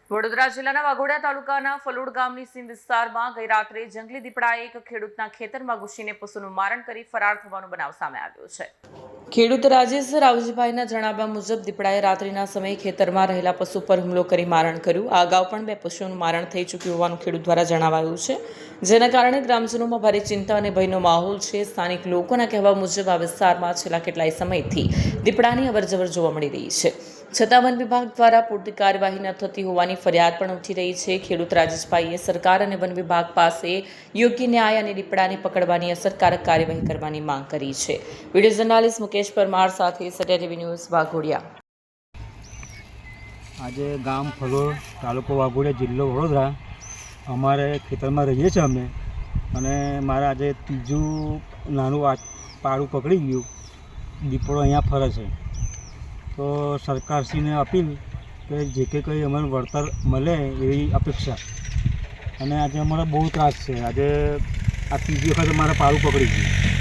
વડોદરા જિલ્લાના વાઘોડિયા તાલુકાના ફલોડ ગામની સીમ વિસ્તારમાં ગઈ રાત્રે જંગલી દીપડાએ એક ખેડૂતના ખેતરમાં ઘૂસીને પશુનું મારણ કરી ફરાર થવાનો બનાવ સામે આવ્યો છે। ખેડૂત રાજેશ રાવજીભાઈના જણાવ્યા મુજબ દીપડાએ રાત્રિના સમયે ખેતરમાં રહેલા પશુ પર હુમલો કરી મારણ કર્યું। આ અગાઉ પણ 2 પશુઓનું મારણ થઈ ચૂક્યું હોવાનું ખેડૂત દ્વારા જણાવાયું છે, જેના કારણે ગ્રામજનોમાં ભારે ચિંતા અને ભયનો માહોલ છે। સ્થાનિક લોકોના કહેવા મુજબ આ વિસ્તારમાં છેલ્લા કેટલાય સમયથી દીપડાની અવરજવર જોવા મળી રહી છે, છતાં વન વિભાગ દ્વારા પૂરતી કાર્યવાહી ન થતી હોવાની ફરિયાદ પણ ઉઠી રહી છે। ખેડૂત રાજેશભાઈએ સરકાર અને વન વિભાગ પાસે યોગ્ય ન્યાય અને દીપડાને પકડવાની અસરકારક કાર્યવાહી કરવાની માંગ કરી છે। વિડીયો જર્નાલિસ્ટ મુકેશ પરમાર સાથે સત્ય ટીવી ન્યૂઝ વાઘોડિયા। આજે ગામ ફલોડ, તાલુકો વાઘોડિયા, જિલ્લો વડોદરા અમારે ખેતરમાં રહીએ છીએ અમે, અને મારે આજે ત્રીજું નાનું પાડું પકડી ગયું, દીપડો અહીંયા ફરે છે। તો સરકારશ્રીને અપીલ કે જે કંઈ અમને વળતર મળે એવી અપેક્ષા, અને આજે અમારે બહુ ત્રાસ છે। આજે આ ત્રીજી વખત અમારે પાડું પકડી ગયું।